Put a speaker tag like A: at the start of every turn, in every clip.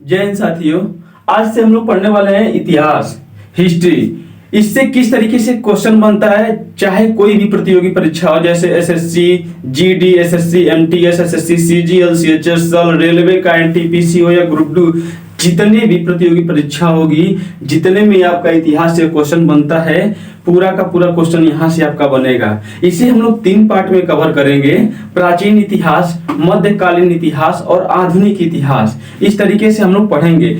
A: जय हिंद साथियों। आज से हम लोग पढ़ने वाले हैं इतिहास, हिस्ट्री। इससे किस तरीके से क्वेश्चन बनता है, चाहे कोई भी प्रतियोगी परीक्षा हो, जैसे SSC, GD, SSC, MTS, SSC, CGL, CHSL, railway का एनटीपीसी हो या ग्रुप 2, जितने भी प्रतियोगी परीक्षा होगी, जितने में आपका इतिहास से क्वेश्चन बनता है, पूरा का पूरा क्वेश्चन यहाँ से आपका बनेगा। इसे हम लोग 3 पार्ट में कवर करेंगे: प्राचीन इतिहास, मध्यकालीन इतिहास और आधुनिक इतिहास। इस तरीके से हम लोग पढ़ेंगे।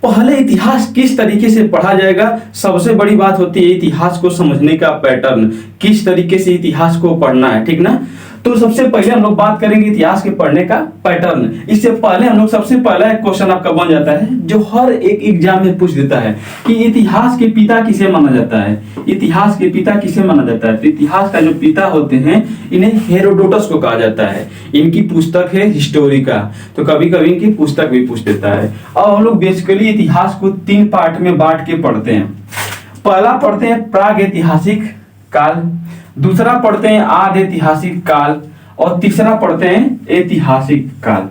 A: पहले इतिहास किस तरीके से पढ़ा जाएगा, सबसे बड़ी बात होती है इतिहास को समझने का पैटर्न, किस तरीके से इतिहास को पढ़ना है, ठीक ना। तो सबसे पहले हम लोग बात करेंगे इतिहास के पढ़ने का पैटर्न। इससे पहले हम लोग सबसे पहला एक क्वेश्चन आपका बन जाता है जो हर एक एग्जाम में पूछ देता है कि इतिहास के पिता किसे माना जाता है। इतिहास के पिता किसे माना जाता है? तो इतिहास का जो पिता होते हैं इन्हें हेरोडोटस को कहा जाता है। इनकी पुस्तक है हिस्टोरिका, तो कभी कभी इनकी पुस्तक भी पूछ देता है। अब हम लोग बेसिकली इतिहास को 3 पार्ट में बांट के पढ़ते हैं। पहला पढ़ते हैं प्राग ऐतिहासिक काल, दूसरा पढ़ते हैं आधे ऐतिहासिक काल और तीसरा पढ़ते हैं ऐतिहासिक काल।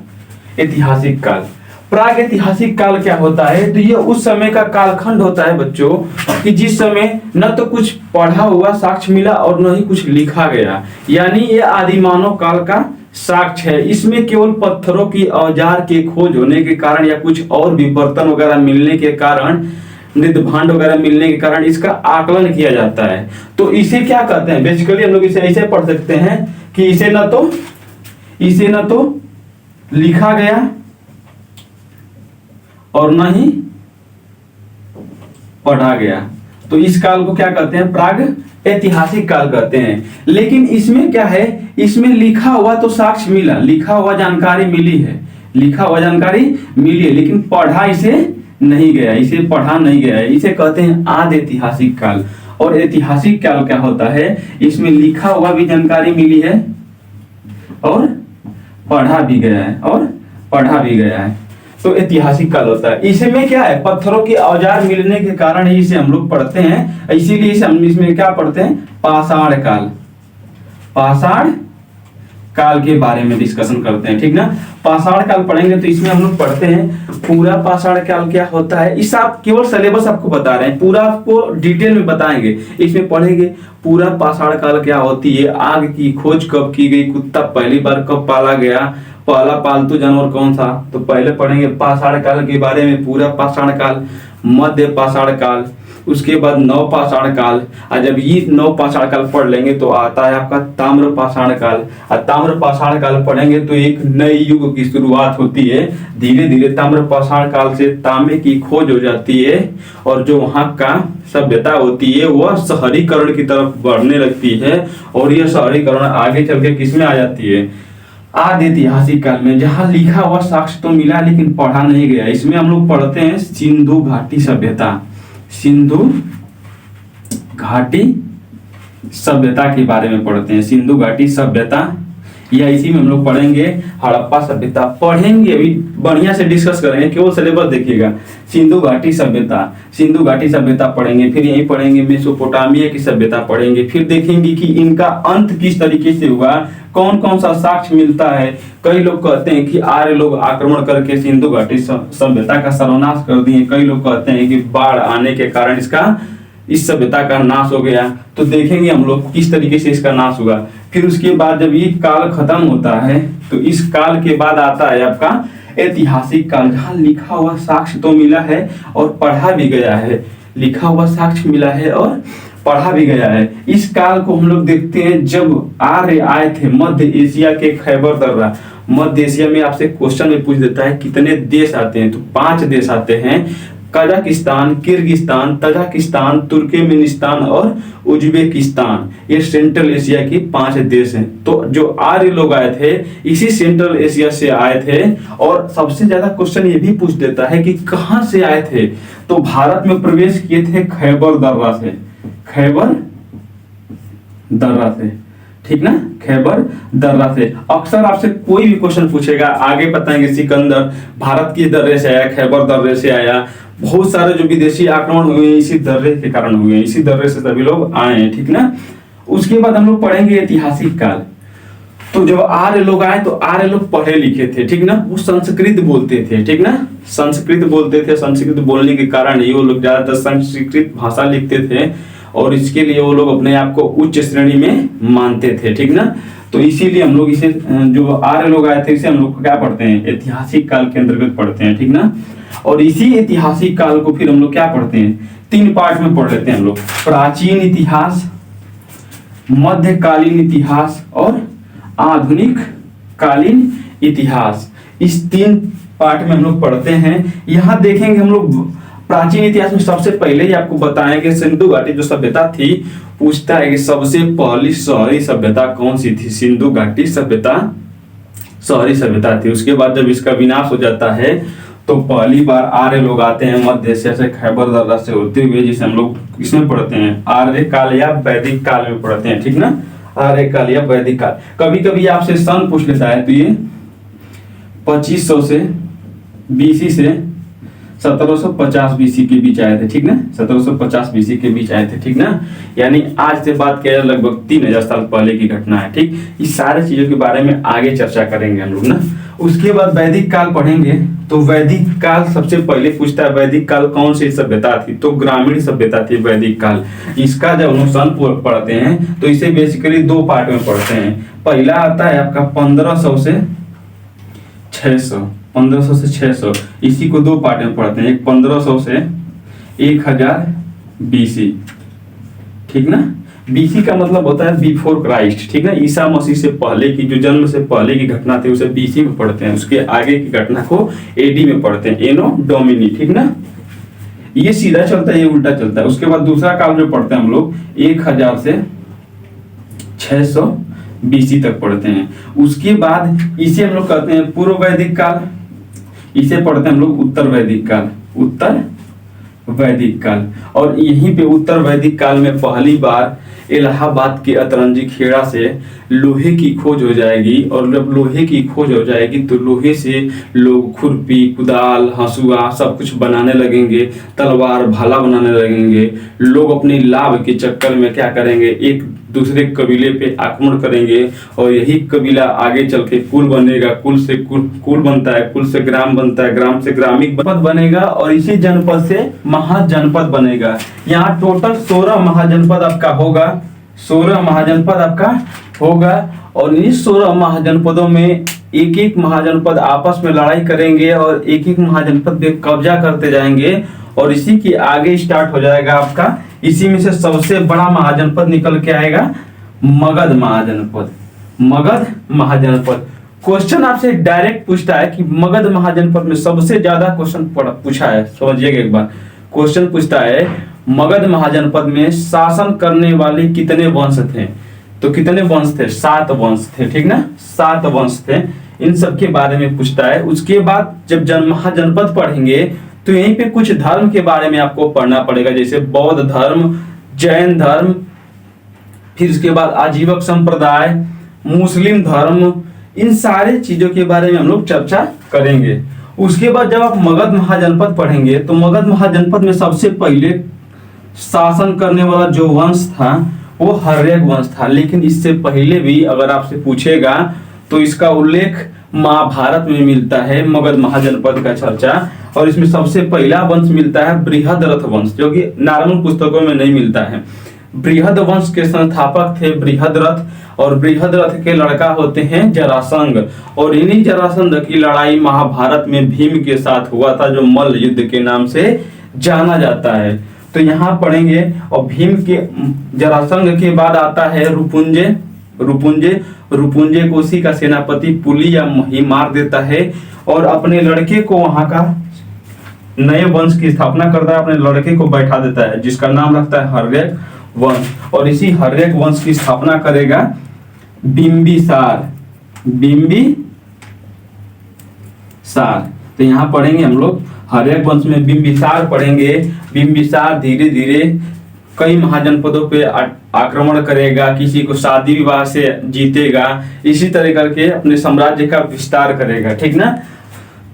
A: ऐतिहासिक काल, प्राग ऐतिहासिक काल क्या होता है? तो ये उस समय का कालखंड होता है बच्चों कि जिस समय न तो कुछ पढ़ा हुआ साक्ष्य मिला और न ही कुछ लिखा गया, यानी ये आदिमानव काल का साक्ष्य है। इसमें केवल पत्थरों की औजार के खोज होने के कारण या कुछ और भी बर्तन वगैरह मिलने के कारण, निध भांड वगैरह मिलने के कारण इसका आकलन किया जाता है। तो इसे क्या कहते हैं? बेसिकली हम लोग इसे ऐसे पढ़ सकते हैं कि इसे न तो लिखा गया और न ही पढ़ा गया, तो इस काल को क्या कहते हैं? प्राग ऐतिहासिक काल कहते हैं। लेकिन इसमें क्या है, इसमें लिखा हुआ तो साक्ष्य मिला, लिखा हुआ जानकारी मिली है, लेकिन पढ़ा इसे नहीं गया, इसे पढ़ा नहीं गया है। इसे कहते हैं आधे ऐतिहासिक काल। और ऐतिहासिक काल क्या होता है? इसमें लिखा हुआ भी जानकारी मिली है और पढ़ा भी गया है, तो ऐतिहासिक काल होता है। इसमें क्या है, पत्थरों के औजार मिलने के कारण ही इसे हम लोग पढ़ते हैं, इसीलिए इसे हम इसमें क्या पढ़ते हैं? पाषाण काल। पाषाण काल के बारे में डिस्कशन करते हैं, ठीक ना। पाषाण काल पढ़ेंगे तो इसमें हम लोग पढ़ते हैं पूरा पाषाण काल क्या होता है। इस आप केवल सिलेबस आपको बता रहे हैं, पूरा आपको डिटेल में बताएंगे। इसमें पढ़ेंगे पूरा पाषाण काल क्या होती है, आग की खोज कब की गई, कुत्ता पहली बार कब पाला गया, पहला पालतू जानवर कौन था, तो पहले पढ़ेंगे पाषाण काल के बारे में, पूरा पाषाण काल, मध्य पाषाण काल, उसके बाद नव पाषाण काल। और जब ये नव पाषाण काल पढ़ लेंगे तो आता है आपका ताम्र पाषाण काल। और ताम्र पाषाण काल पढ़ेंगे तो एक नए युग की शुरुआत होती है। धीरे धीरे ताम्र पाषाण काल से तांबे की खोज हो जाती है और जो वहां का सभ्यता होती है वह शहरीकरण की तरफ बढ़ने लगती है। और यह शहरीकरण आगे चल के किसमें आ जाती है? आधे ऐतिहासिक काल में, जहां लिखा हुआ साक्ष्य तो मिला लेकिन पढ़ा नहीं गया। इसमें हम लोग पढ़ते हैं सिंधु घाटी सभ्यता, सिंधु घाटी सभ्यता के बारे में पढ़ते हैं। सिंधु घाटी सभ्यता, या इसी में हम लोग पढ़ेंगे हड़प्पा सभ्यता। पढ़ेंगे अभी बढ़िया से डिस्कस करेंगे, केवल सिलेबस देखिएगा। सिंधु घाटी सभ्यता पढ़ेंगे, फिर यही पढ़ेंगे मेसोपोटामिया की सभ्यता पढ़ेंगे, फिर देखेंगे कि इनका अंत किस तरीके से हुआ, कौन कौन सा साक्ष्य मिलता है। कई लोग कहते हैं कि आर्य लोग आक्रमण करके सिंधु घाटी सभ्यता का सर्वनाश कर दिए, कई लोग कहते हैं कि बाढ़ आने के कारण इस सभ्यता का नाश हो गया। तो देखेंगे हम लोग किस तरीके से इसका नाश हुआ। फिर उसके बाद जब ये काल खत्म होता है तो इस काल के बाद आता है आपका ऐतिहासिक काल, जहां लिखा हुआ साक्ष्य तो मिला है और पढ़ा भी गया है, लिखा हुआ साक्ष्य मिला है और पढ़ा भी गया है। इस काल को हम लोग देखते हैं जब आर्य आए थे मध्य एशिया के खैबर दर्रा। मध्य एशिया में आपसे क्वेश्चन में पूछ देता है कितने देश आते हैं, तो 5 देश आते हैं: कजाकिस्तान, किर्गिस्तान, तजाकिस्तान, तुर्कमेनिस्तान और उज्बेकिस्तान। ये सेंट्रल एशिया की 5 देश हैं। तो जो आर्य लोग आए थे इसी सेंट्रल एशिया से आए थे। और सबसे ज्यादा क्वेश्चन ये भी पूछ देता है कि कहां से आए थे, तो भारत में प्रवेश किए थे खैबर दर्रा से, खैबर दर्रा से, ठीक ना, खैबर दर्रा से। अक्सर आपसे कोई भी क्वेश्चन पूछेगा, आगे बताएंगे सिकंदर भारत के दर्रे से आया, खैबर दर्रे से आया। बहुत सारे जो विदेशी आक्रमण हुए इसी दर्रे के कारण हुए, इसी दर्रे से सभी लोग आए हैं, ठीक ना। उसके बाद हम लोग पढ़ेंगे ऐतिहासिक काल। तो जब आर्य लोग आए तो आर्य लोग पढ़े लिखे थे, ठीक ना, वो संस्कृत बोलते थे, ठीक ना, संस्कृत बोलते थे। संस्कृत बोलने के कारण ये वो लोग ज्यादातर संस्कृत भाषा लिखते थे और इसके लिए वो लोग अपने आप को उच्च श्रेणी में मानते थे, ठीक ना। तो इसीलिए हम लोग इसे, जो आर्य लोग आए थे, इसे हम लोग क्या पढ़ते हैं, ऐतिहासिक काल के अंतर्गत पढ़ते हैं, ठीक ना। और इसी ऐतिहासिक काल को फिर हम लोग क्या पढ़ते हैं, 3 पार्ट में पढ़ लेते हैं हम लोग, प्राचीन इतिहास, मध्यकालीन इतिहास और आधुनिक कालीन इतिहास। इस 3 पार्ट में हम लोग पढ़ते हैं। यहाँ देखेंगे हम लोग प्राचीन इतिहास में सबसे पहले ही आपको बताएंगे सिंधु घाटी जो सभ्यता थी, पूछता है कि सबसे पहली शहरी सभ्यता कौन सी थी। सिंधु घाटी सभ्यता शहरी सभ्यता थी। उसके बाद जब इसका विनाश हो जाता है तो पहली बार आर्य लोग आते हैं मध्य एशिया से, खैबर दर्रा से होते हुए, जिसे हम लोग इसमें पढ़ते हैं आर्य काल या वैदिक काल में पढ़ते हैं, ठीक ना, आर्य काल या वैदिक काल। कभी कभी आपसे सन पूछ लेता है तो ये 2500 से बीसी से 1750 बीसी के बीच आए थे, ठीक ना, 1750 बीसी के बीच आए थे, ठीक ना। यानी आज से बात किया लगभग 3000 साल पहले की घटना है, ठीक। इस सारे चीजों के बारे में आगे चर्चा करेंगे हम लोग ना। उसके बाद वैदिक काल पढ़ेंगे। तो वैदिक काल सबसे पहले पूछता है वैदिक काल कौन सी सभ्यता थी, तो ग्रामीण सभ्यता थी वैदिक काल। इसका जब हम सन पढ़ते हैं तो इसे बेसिकली 2 पार्ट में पढ़ते हैं। पहला आता है आपका 1500 से 600, 1500 से 600, इसी को 2 पार्ट में पढ़ते हैं, एक 1500 से 1000 बीसी, ठीक ना। बीसी का मतलब होता है बिफोर क्राइस्ट, ठीक है, ईसा मसीह से पहले की, जो जन्म से पहले की घटना थी उसे बीसी में पढ़ते हैं। उसके आगे की घटना को एडी में पढ़ते हैं, एनो डोमिनी, ठीक ना। ये सीधा चलता है, ये उल्टा चलता है। उसके बाद दूसरा काल जो पढ़ते हैं हम लोग 1000 से 600 बीसी तक पढ़ते हैं। उसके बाद इसे हम लोग कहते हैं पूर्व वैदिक काल, इसे पढ़ते हैं हम लोग उत्तर वैदिक काल, उत्तर वैदिक काल। और यहीं पे उत्तर वैदिक काल में पहली बार इलाहाबाद के अतरंजी खेड़ा से लोहे की खोज हो जाएगी। और जब लोहे की खोज हो जाएगी तो लोहे से लोग खुरपी, कुदाल, हंसुआ सब कुछ बनाने लगेंगे, तलवार, भाला बनाने लगेंगे। लोग अपने लाभ के चक्कर में क्या करेंगे, एक दूसरे कबीले पे आक्रमण करेंगे और यही कबीला आगे चल के कुल बनेगा, कुल से कुल बनता है, कुल से ग्राम बनता है, ग्राम से ग्रामीण जनपद बनेगा और इसी जनपद से महाजनपद बनेगा। यहाँ टोटल 16 महाजनपद आपका होगा, 16 महाजनपद आपका होगा। और इन 16 महाजनपदों में एक एक महाजनपद आपस में लड़ाई करेंगे और एक एक महाजनपद पे कब्जा करते जाएंगे और इसी के आगे स्टार्ट हो जाएगा आपका, इसी में से सबसे बड़ा महाजनपद निकल के आएगा मगध महाजनपद, मगध महाजनपद। क्वेश्चन आपसे डायरेक्ट पूछता है कि मगध महाजनपद में सबसे ज्यादा क्वेश्चन पूछा है, समझिएगा एक बार। क्वेश्चन पूछता है मगध महाजनपद में शासन करने वाले कितने वंश थे, तो कितने वंश थे, 7 वंश थे, ठीक ना, 7 वंश थे। इन सब के बारे में पूछता है। उसके बाद जब महाजनपद पढ़ेंगे तो यहीं पे कुछ धर्म के बारे में आपको पढ़ना पड़ेगा, जैसे बौद्ध धर्म, जैन धर्म, फिर उसके बाद आजीवक संप्रदाय, मुस्लिम धर्म, इन सारे चीजों के बारे में हम लोग चर्चा करेंगे। उसके बाद जब आप मगध महाजनपद पढ़ेंगे तो मगध महाजनपद में सबसे पहले शासन करने वाला जो वंश था वो हर्यक वंश था। लेकिन इससे पहले भी अगर आपसे पूछेगा तो इसका उल्लेख महाभारत में मिलता है, मगध महाजनपद का चर्चा। और इसमें सबसे पहला वंश मिलता है बृहद्रथ वंश, जो कि नॉर्मल पुस्तकों में नहीं मिलता है। बृहद वंश के संस्थापक थे बृहद्रथ और बृहद्रथ के लड़का होते हैं जरासंध। और इन्हीं जरासंध की लड़ाई महाभारत में भीम के साथ हुआ था, जो मल्ल युद्ध के नाम से जाना जाता है। तो यहाँ पढ़ेंगे। और भीम के जरासंध के बाद आता है रुपुंजय। रुपुंजय को उसी का सेनापति पुली या मही मार देता है और अपने लड़के को वहां का नए वंश की स्थापना करता है, अपने लड़के को बैठा देता है जिसका नाम रखता है हर्यक वंश। और इसी हर्यक वंश की स्थापना करेगा बिंबिसार। तो यहाँ पढ़ेंगे हम लोग हर्यक वंश में बिंबिसार पढ़ेंगे। बिंबिसार धीरे धीरे कई महाजनपदों पे आक्रमण करेगा, किसी को शादी विवाह से जीतेगा, इसी तरह करके अपने साम्राज्य का विस्तार करेगा, ठीक ना।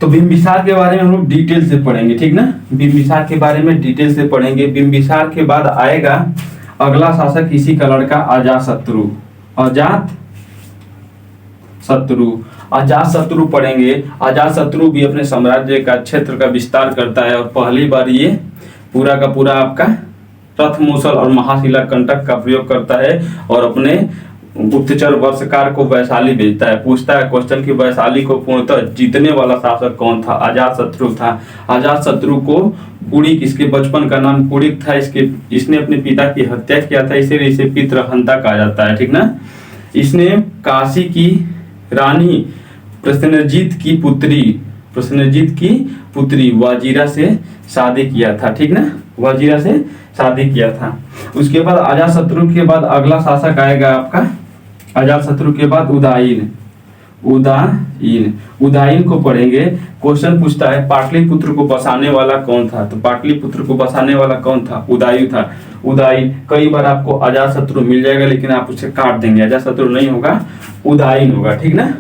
A: तो बिंबिसार के बारे में हम लोग डिटेल से पढ़ेंगे, ठीक ना। बिंबिसार के बारे में डिटेल से पढ़ेंगे। बिंबिसार के बाद आएगा अगला शासक इसी का लड़का अजातशत्रु। शत्रु। अजात शत्रु पढ़ेंगे। अजात शत्रु भी अपने साम्राज्य का क्षेत्र का विस्तार करता है और पहली बार ये पूरा का पूरा आपका रथ मूसल और महाशिला कंटक का प्रयोग करता है और अपने गुप्तचर वर्षकार को वैशाली भेजता है। पूछता है क्वेश्चन कि वैशाली को पूर्णतः जीतने वाला शासक कौन था? अजात शत्रु था। अजात शत्रु को कुड़िक, इसके बचपन का नाम कुड़िक था। इसने अपने पिता की हत्या किया था, इसीलिए इसे पितृहंता कहा जाता है, ठीक ना। इसने काशी की रानी प्रसेनजीत की पुत्री वाजिरा से शादी किया था, ठीक ना, वाजिरा से शादी किया था। उसके बाद अजातशत्रु के बाद अगला शासक आएगा आपका, अजातशत्रु के बाद उदायन को पढ़ेंगे। क्वेश्चन पूछता है पाटलिपुत्र को बसाने वाला कौन था? तो पाटलिपुत्र को बसाने वाला कौन था? उदायु था। उदायन कई बार आपको अजातशत्रु मिल जाएगा लेकिन आप उसे काट देंगे, अजातशत्रु नहीं होगा, उदायन होगा, ठीक ना।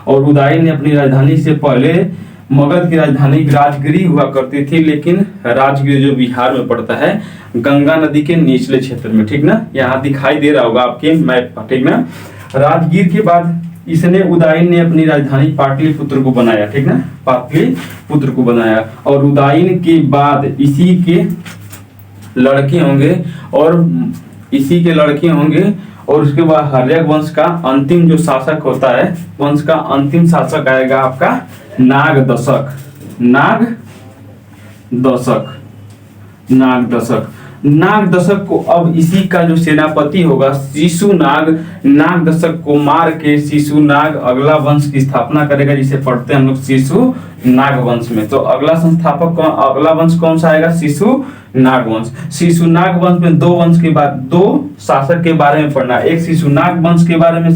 A: और उदायन ने अपनी राजधानी से पहले मगध की राजधानी राजगिरी हुआ करती थी, लेकिन राजगिरी जो बिहार में पड़ता है गंगा नदी के निचले क्षेत्र में, ठीक ना, यहाँ दिखाई दे रहा होगा आपके मैप पर, ठीक ना। राजगीर के बाद इसने उदायन ने अपनी राजधानी पाटलिपुत्र को बनाया, ठीक ना, पाटलिपुत्र को बनाया। और उदायन के बाद इसी के लड़के होंगे और उसके बाद हर्यक वंश का अंतिम जो शासक होता है, वंश का अंतिम शासक आएगा आपका नागदशक को अब इसी का जो सेनापति होगा नागदशक को मार के शिशुनाग अगला वंश की स्थापना करेगा, जिसे पढ़ते हैं हम लोग शिशुनाग वंश में। तो अगला वंश कौन सा आएगा? शिशुनाग वंश। शिशुनाग वंश में दो शासक के बारे में पढ़ना। एक शिशुनाग वंश के बारे में,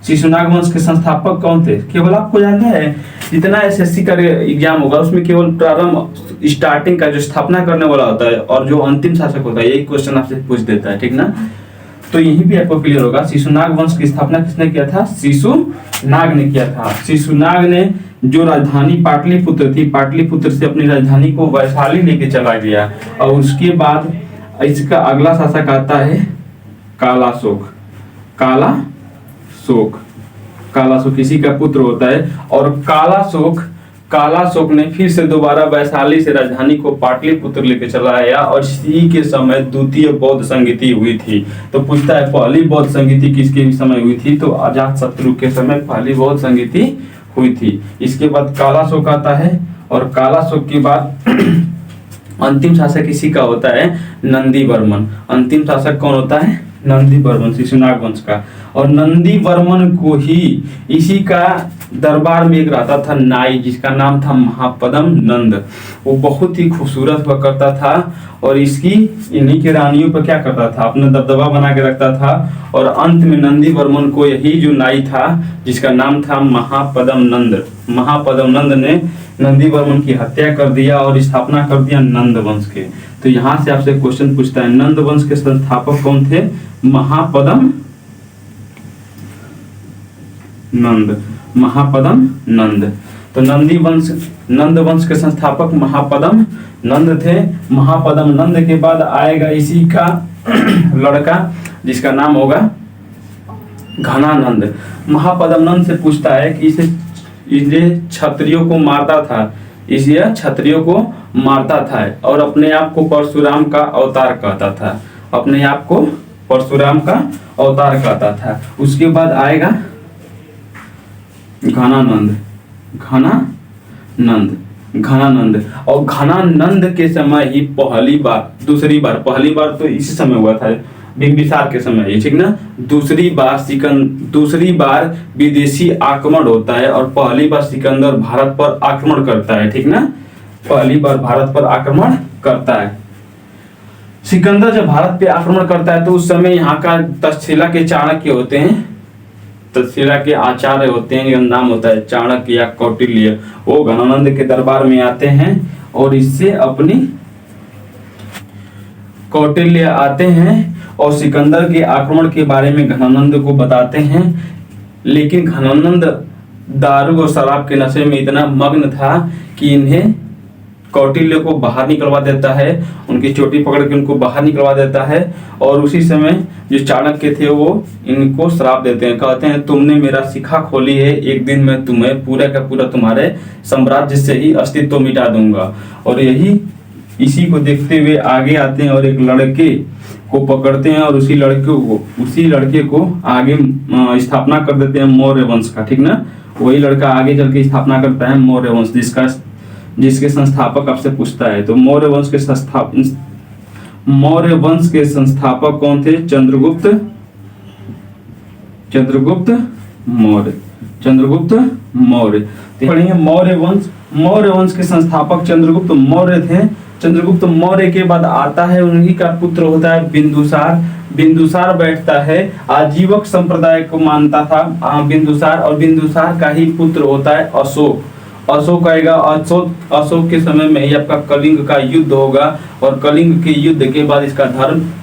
A: शिशुनाग वंश के संस्थापक कौन थे? केवल आपको जानना है, जितना एसएससी का एग्जाम होगा उसमें केवल प्रारंभ स्टार्टिंग का जो स्थापना करने वाला होता है और जो अंतिम शासक होता है, यही क्वेश्चन आपसे पूछ देता है, ठीक ना। तो यही भी आपको क्लियर होगा। शिशुनाग वंश की स्थापना किसने किया था? शिशुनाग ने किया था। शिशुनाग ने जो राजधानी पाटलिपुत्र थी, पाटलिपुत्र से अपनी राजधानी को वैशाली लेके चला गया। और उसके बाद इसका अगला शासक आता है कालाशोक इसी का पुत्र होता है। और कालाशोक ने फिर से दोबारा वैशाली से राजधानी को पाटलिपुत्र लेके चला आया और इसी के समय द्वितीय बौद्ध संगीति हुई थी। तो पूछता है पहली बौद्ध संगीति किसके समय हुई थी? तो अजातशत्रु के समय पहली बौद्ध संगीति हुई थी। इसके बाद कालाशोक आता है और कालाशोक के बाद अंतिम शासक इसी का होता है नंदीवर्मन। अंतिम शासक कौन होता है? नंदीवर्मन, शिशुनाग वंश का। और नंदीवर्मन को ही इसी का दरबार में एक रहता था नाई, जिसका नाम था महापदम नंद। वो बहुत ही खूबसूरत हुआ करता था और इन्हीं की रानियों पर क्या करता था? अपना दबदबा बना के रखता था। और अंत में नंदीवर्मन को यही जो नाई था, जिसका नाम था महापदम नंद ने नंदीवर्मन की हत्या कर दिया और स्थापना कर दिया नंद वंश के। तो यहाँ से आपसे क्वेश्चन पूछता है, नंद वंश के संस्थापक कौन थे? महापदम नंद। तो नंद वंश के संस्थापक महापदम नंद थे। महापदम नंद के बाद आएगा इसी का लड़का, जिसका नाम होगा घनानंद। महापदम नंद से पूछता है कि इसे क्षत्रियों को मारता था और अपने आप को परशुराम का अवतार कहता था। उसके बाद आएगा घनानंद। और घनानंद के समय ही पहली बार तो इसी समय हुआ था, बिंबिसार के समय ही, ठीक ना। दूसरी बार विदेशी आक्रमण होता है और पहली बार सिकंदर भारत पर आक्रमण करता है, ठीक ना। पहली बार भारत पर आक्रमण करता है। सिकंदर जब भारत पे आक्रमण करता है तो उस समय यहाँ का तक्षशिला के चाणक्य होते हैं, तक्षशिला के आचार्य होते हैं, नाम होता है चाणक्य या कौटिल्य। वो घनानंद के दरबार में आते हैं और इससे अपनी कौटिल्य आते हैं और सिकंदर के आक्रमण के बारे में घनानंद को बताते हैं। लेकिन घनानंद दारू और शराब के नशे में इतना मग्न था कि इन्हें कौटिल्य को बाहर निकलवा देता है, उनकी चोटी पकड़ के उनको बाहर निकलवा देता है। और उसी समय जो चाणक्य थे वो इनको श्राप देते हैं, कहते हैं तुमने मेरा शिखा खोली है, एक दिन मैं तुम्हें पूरा का पूरा तुम्हारे साम्राज्य से ही अस्तित्व मिटा दूंगा। और यही इसी को देखते हुए आगे आते हैं और एक लड़के को पकड़ते हैं और उसी लड़के को आगे स्थापना कर देते हैं मौर्य वंश का, ठीक ना। वही लड़का आगे चल के स्थापना करता है मौर्य वंश, जिसके संस्थापक आपसे पूछता है। तो मौर्य वंश संस्थापक कौन थे? चंद्रगुप्त मौर्य। पढ़ेंगे मौर्य वंश के संस्थापक चंद्रगुप्त मौर्य थे। चंद्रगुप्त मौर्य के बाद आता है, उन्हीं का पुत्र होता है बिंदुसार बैठता है, आजीवक संप्रदाय को मानता था बिंदुसार, और बिंदुसार का ही पुत्र होता है अशोक आएगा। अशोक के समय में ही आपका कलिंग का युद्ध होगा, और कलिंग के युद्ध के बाद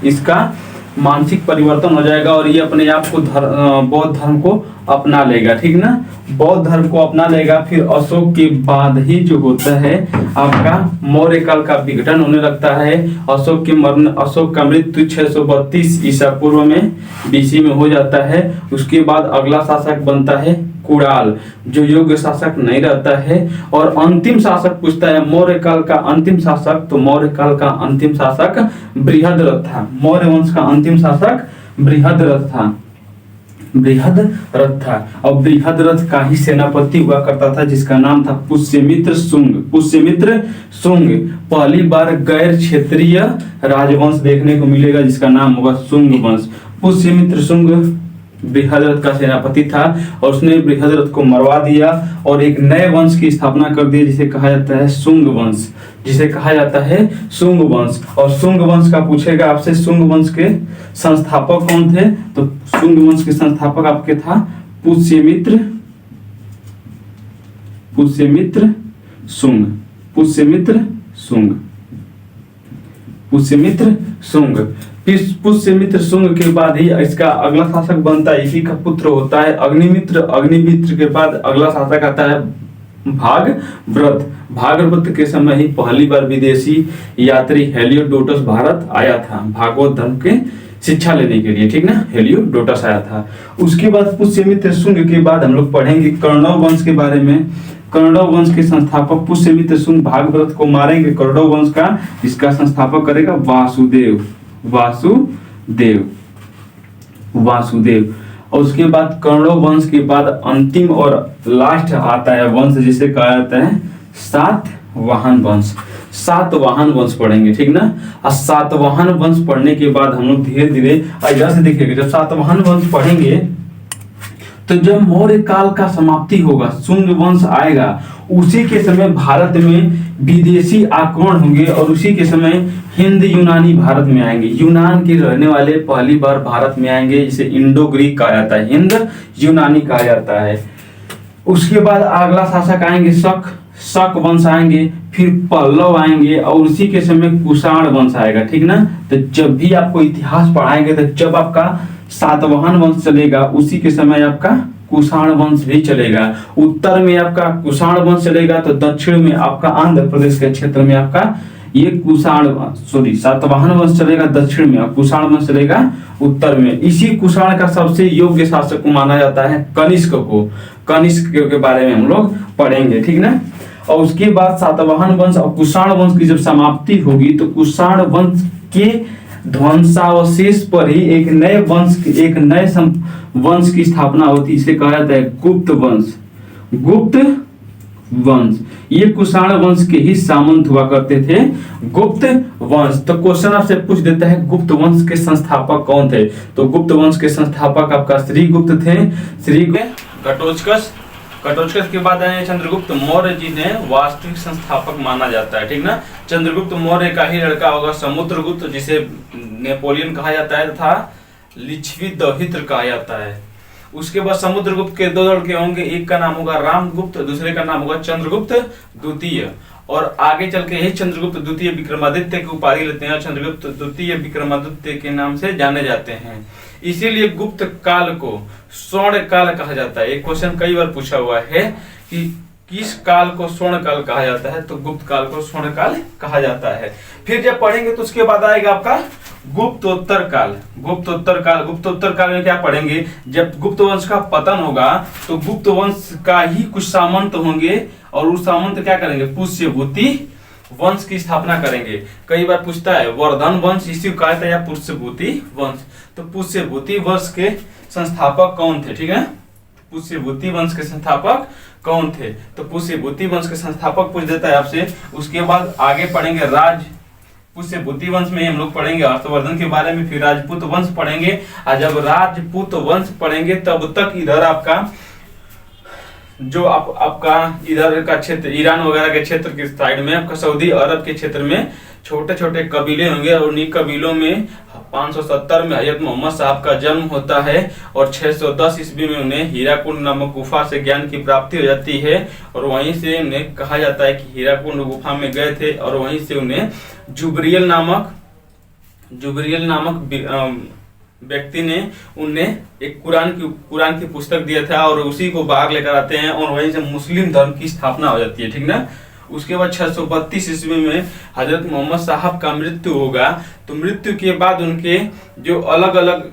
A: इसका मानसिक परिवर्तन हो जाएगा और ये अपने आप को बौद्ध धर्म को अपना लेगा, ठीक ना। बौद्ध धर्म को अपना लेगा। फिर अशोक के बाद ही जो होता है आपका मौर्य काल का विघटन होने लगता है। अशोक का मृत्यु 632 ईसा पूर्व में BC में हो जाता है। उसके बाद अगला शासक बनता है कुणाल, जो योग्य शासक नहीं रहता है। और अंतिम शासक पूछता है मौर्य काल का अंतिम शासक, तो मौर्य काल का अंतिम शासक बृहद्रथ था। मौर्य वंश का अंतिम शासक बृहद्रथ था। और बृहद्रथ का ही सेनापति हुआ करता था, जिसका नाम था पुष्यमित्र शुंग। पहली बार गैर क्षेत्रीय राजवंश देखने को मिलेगा, जिसका नाम होगा शुंग वंश। पुष्यमित्र शुंग बृहद्रथ का सेनापति था, और उसने बृहद्रथ को मरवा दिया और एक नए वंश की स्थापना कर दी, जिसे कहा जाता है शुंग वंश। और शुंग वंश का पूछेगा आपसे, शुंग वंश के संस्थापक कौन थे? तो शुंग वंश के संस्थापक आपके था पुष्यमित्र शुंग। पुष्यमित्र शुंग के बाद ही इसका अगला शासक बनता है, इसी का पुत्र होता है अग्निमित्र के बाद अगला शासक आता है भागवत के समय ही पहली बार विदेशी यात्री हेलियोडोटस भारत आया था, भागवत धर्म के शिक्षा लेने के लिए, ठीक ना। हेलियोडोटस आया था। उसके बाद पुष्यमित्र शुंग के बाद हम लोग पढ़ेंगे कौरव वंश के बारे में। कौरव वंश के संस्थापक पुष्यमित्र शुंग भागवत को मारेंगे कौरव वंश का, इसका संस्थापक करेगा वासुदेव। और उसके बाद कौरव वंश के बाद अंतिम और लास्ट आता है वंश, जिसे कहा जाता है सातवाहन वंश पढ़ेंगे, ठीक ना। और सातवाहन वंश पढ़ने के बाद हम लोग धीरे धीरे इधर से देखेंगे। जब सातवाहन वंश पढ़ेंगे तो जब मौर्य काल का समाप्ति होगा, शुंग वंश आएगा, उसी के समय भारत में विदेशी आक्रमण होंगे और उसी के समय हिंद यूनानी भारत में आएंगे। यूनान के रहने वाले पहली बार भारत में आएंगे, जिसे इंडो ग्रीक कहा जाता है, हिंद यूनानी कहा जाता है। उसके बाद अगला शासक आएंगे शक वंश आएंगे, फिर पल्लव आएंगे, और उसी के समय कुषाण वंश आएगा, ठीक ना। तो जब भी आपको इतिहास पढ़ाएंगे तो जब आपका सातवाहन वंश चलेगा, उसी के समय आपका कुषाण वंश भी चलेगा। उत्तर में आपका कुषाण वंश चलेगा, तो दक्षिण में आपका आंध्र प्रदेश के क्षेत्र में आपका ये सातवाहन वंश चलेगा दक्षिण में, और कुषाण वंश चलेगा उत्तर में। इसी कुषाण का सबसे योग्य शासक माना जाता है कनिष्क को। कनिष्क के बारे में हम लोग पढ़ेंगे, ठीक ना। और उसके बाद सातवाहन वंश और कुषाण वंश की जब समाप्ति होगी, तो कुषाण वंश के ध्वंसावशेष पर ही एक नए वंश की स्थापना होती है, इसे कहा जाता है गुप्त वंश। ये कुषाण वंश के ही सामंत हुआ करते थे, गुप्त वंश। तो क्वेश्चन आपसे पूछ देता है गुप्त वंश के संस्थापक कौन थे? तो गुप्त वंश के संस्थापक आपका श्रीगुप्त थे। घटोत्कच के बाद आए चंद्रगुप्त मौर्य, जिन्हें वास्तविक संस्थापक माना जाता है, ठीक ना। चंद्रगुप्त मौर्य का ही लड़का होगा समुद्रगुप्त, जिसे नेपोलियन कहा जाता है तथा लिच्छवी दौहित्र कहा जाता है। उसके बाद समुद्रगुप्त के दो लड़के होंगे, एक का नाम होगा रामगुप्त, दूसरे का नाम होगा चंद्रगुप्त द्वितीय। और आगे चल के ही चंद्रगुप्त द्वितीय विक्रमादित्य की उपाधि लेते हैं, चंद्रगुप्त द्वितीय विक्रमादित्य के नाम से जाने जाते हैं। इसीलिए गुप्त काल को स्वर्ण काल कहा जाता है। एक क्वेश्चन कई बार पूछा हुआ है कि किस काल को स्वर्ण काल कहा जाता है? तो गुप्त काल को स्वर्ण काल कहा जाता है। फिर जब पढ़ेंगे तो उसके बाद आएगा आपका गुप्तोत्तर काल। गुप्तोत्तर काल में क्या पढ़ेंगे? जब गुप्त वंश का पतन होगा तो गुप्त वंश का ही कुछ सामंत होंगे और उस सामंत क्या करेंगे? पुष्यभूति वंश की स्थापना करेंगे। कई बार पूछता है वर्धन वंश इसी को कहा था या पुष्यभूति वंश? तो पुष्यभूति वंश के संस्थापक कौन थे? ठीक है, पुष्यभूति वंश के संस्थापक कौन थे? तो पुष्यभूति वंश के संस्थापक पूछ देता है आपसे। उसके बाद आगे पढ़ेंगे पुष्यभूति वंश में हम लोग पढ़ेंगे हर्षवर्धन के बारे में, फिर राजपूत वंश पढ़ेंगे। और जब राजपूत वंश पढ़ेंगे तब तक इधर आपका जो आपका इधर का क्षेत्र ईरान वगैरह के क्षेत्र के साइड में आपका सऊदी अरब के क्षेत्र में छोटे छोटे कबीले होंगे और उन्हीं कबीलों में 570 में हजरत मोहम्मद साहब का जन्म होता है और 610 ईस्वी में उन्हें हीराकुंड नामक गुफा से ज्ञान की प्राप्ति हो जाती है और वहीं से उन्हें कहा जाता है कि हीराकुंड गुफा में गए थे और वहीं से उन्हें जुबरियल नामक व्यक्ति ने उन्हें एक कुरान की पुस्तक दिया था और उसी को बाहर लेकर आते हैं और वहीं से मुस्लिम धर्म की स्थापना हो जाती है। ठीक ना। उसके बाद 632 ईस्वी में हजरत मोहम्मद साहब का मृत्यु होगा। तो मृत्यु के बाद उनके जो अलग अलग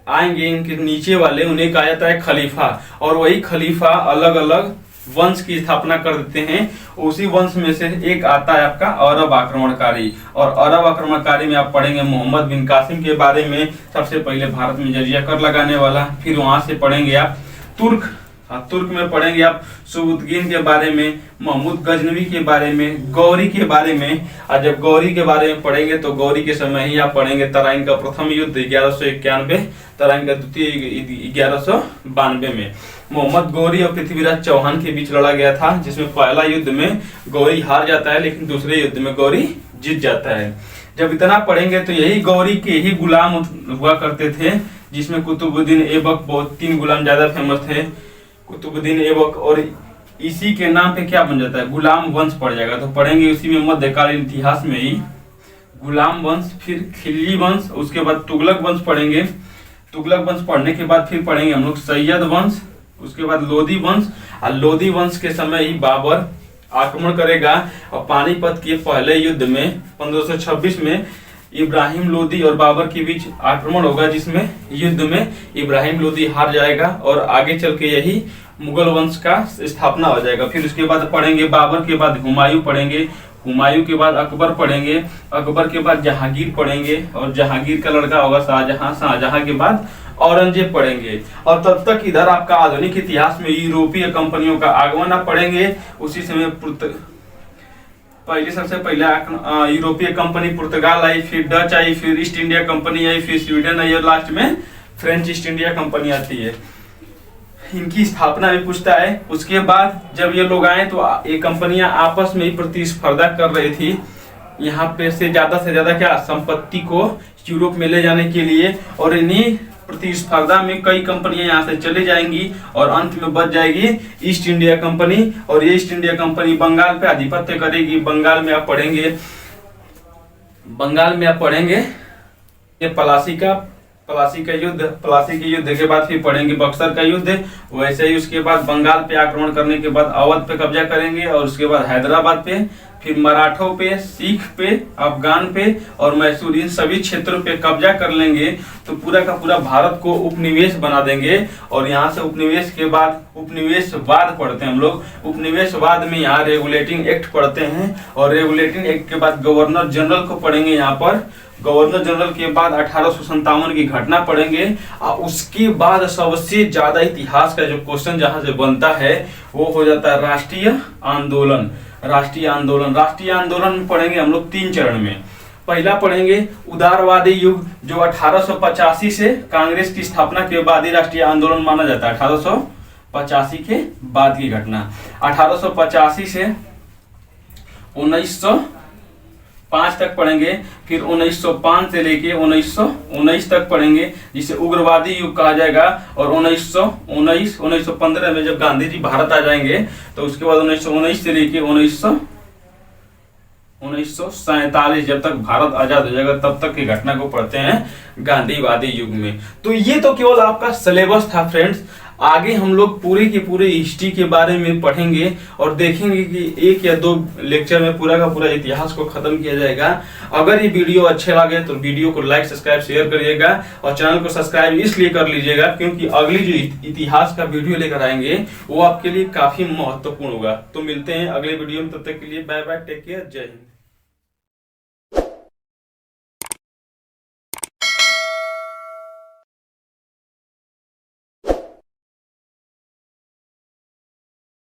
A: आएंगे इनके नीचे वाले उन्हें कहा जाता है खलीफा और वही खलीफा अलग अलग वंश की स्थापना कर देते हैं। उसी वंश में से एक आता है आपका अरब आक्रमणकारी और अरब आक्रमणकारी में आप पढ़ेंगे मोहम्मद बिन कासिम के बारे में, सबसे पहले भारत में जजिया कर लगाने वाला। फिर वहां से पढ़ेंगे आप तुर्क में पढ़ेंगे आप सुबुतगीन के बारे में, महमूद गजनवी के बारे में, गौरी के बारे में। और जब गौरी के बारे में पढ़ेंगे तो गौरी के समय ही आप पढ़ेंगे तराइन का प्रथम युद्ध 1191, तराइन का द्वितीय 1192 में मोहम्मद गौरी और पृथ्वीराज चौहान के बीच लड़ा गया था, जिसमें पहला युद्ध में गौरी हार जाता है लेकिन दूसरे युद्ध में गौरी जीत जाता है। जब इतना पढ़ेंगे तो यही गौरी के ही गुलाम हुआ करते थे, जिसमें कुतुबुद्दीन ऐबक बहुत 3 गुलाम ज्यादा फेमस थे, कुतुबुद्दीन ऐबक, और इसी के नाम पे क्या बन जाता है? गुलाम वंश पड़ जाएगा। तो पढ़ेंगे उसी में मध्यकालीन इतिहास में ही गुलाम वंश, फिर खिल्जी वंश, उसके बाद तुगलक वंश पढ़ेंगे। तुगलक वंश पढ़ने के बाद फिर पढ़ेंगे हम लोग सैयद वंश, उसके बाद लोधी वंश। और लोधी वंश के समय ही बाबर आक्रमण करेगा और पानीपत के पहले युद्ध में 1526 में इब्राहिम लोदी और बाबर के बीच आक्रमण होगा, जिसमें युद्ध में इब्राहिम लोदी हार जाएगा और आगे चल के यही मुगल वंश का स्थापना हो जाएगा। फिर उसके बाद पढ़ेंगे बाबर के बाद हुमायूं पढ़ेंगे, हुमायूं के बाद अकबर पढ़ेंगे, अकबर के बाद जहांगीर पढ़ेंगे और जहांगीर का लड़का होगा शाहजहां, शाहजहां के बाद औरंगजेब पढ़ेंगे। और तब तक इधर आपका आधुनिक इतिहास में यूरोपीय कंपनियों का आगमन आप पढ़ेंगे। उसी समय सबसे पहले यूरोपीय कंपनी पुर्तगाल आई, फिर डच आई, फिर ईस्ट इंडिया कंपनी आई, फिर स्वीडन आई और लास्ट में फ्रेंच ईस्ट इंडिया कंपनी आती है। इनकी स्थापना भी पूछता है। उसके बाद जब ये लोग आए तो ये कंपनियां आपस में ही प्रतिस्पर्धा कर रही थी, यहाँ पे से ज्यादा क्या संपत्ति को यूरोप में ले जाने के लिए, और इन्हीं प्रतिस्पर्धा में कई कंपनियां यहाँ से चली जाएंगी और अंत में बच जाएगी ईस्ट इंडिया कंपनी। और ये ईस्ट इंडिया कंपनी बंगाल पे आधिपत्य करेगी। बंगाल में आप पढ़ेंगे ये प्लासी के युद्ध के बाद फिर पढ़ेंगे बक्सर का युद्ध। वैसे ही उसके बाद बंगाल पे आक्रमण करने के बाद अवध पे कब्जा करेंगे और उसके बाद हैदराबाद पे, फिर मराठों पे, सिख पे, अफगान पे और मैसूर, इन सभी क्षेत्रों पे कब्जा कर लेंगे। तो पूरा का पूरा भारत को उपनिवेश बना देंगे। और यहाँ से उपनिवेश के बाद उपनिवेशवाद पढ़ते हैं हम लोग। उपनिवेशवाद में यहाँ रेगुलेटिंग एक्ट पढ़ते हैं और रेगुलेटिंग एक्ट के बाद गवर्नर जनरल को पढ़ेंगे। यहाँ पर गवर्नर जनरल के बाद 1857 की घटना पढ़ेंगे। और उसके बाद सबसे ज्यादा इतिहास का जो क्वेश्चन जहां से बनता है वो हो जाता है राष्ट्रीय आंदोलन में पढ़ेंगे हम लोग 3 चरण में। पहला पढ़ेंगे उदारवादी युग, जो 1885 से कांग्रेस की स्थापना के बाद ही राष्ट्रीय आंदोलन माना जाता है। 1885 के बाद की घटना। 1885 से 1905 तक पढ़ेंगे। फिर 1905 से लेके 1919 तक पढ़ेंगे, जिसे उग्रवादी युग कहा जाएगा। और 1915 में जब गांधी जी भारत आ जाएंगे तो उसके बाद 1919 से लेके 1947 जब तक भारत आजाद हो जाएगा तब तक की घटना को पढ़ते हैं गांधीवादी युग में। तो ये तो केवल आपका सिलेबस था फ्रेंड्स। आगे हम लोग पूरे के पूरे हिस्ट्री के बारे में पढ़ेंगे और देखेंगे कि 1 या 2 लेक्चर में पूरा का पूरा इतिहास को खत्म किया जाएगा। अगर ये वीडियो अच्छे लगे तो वीडियो को लाइक सब्सक्राइब शेयर करिएगा और चैनल को सब्सक्राइब इसलिए कर लीजिएगा क्योंकि अगली जो इतिहास का वीडियो लेकर आएंगे वो आपके लिए काफी महत्वपूर्ण होगा। तो मिलते हैं अगले वीडियो में, तब तक के लिए बाय बाय, टेक केयर, जय हिंद।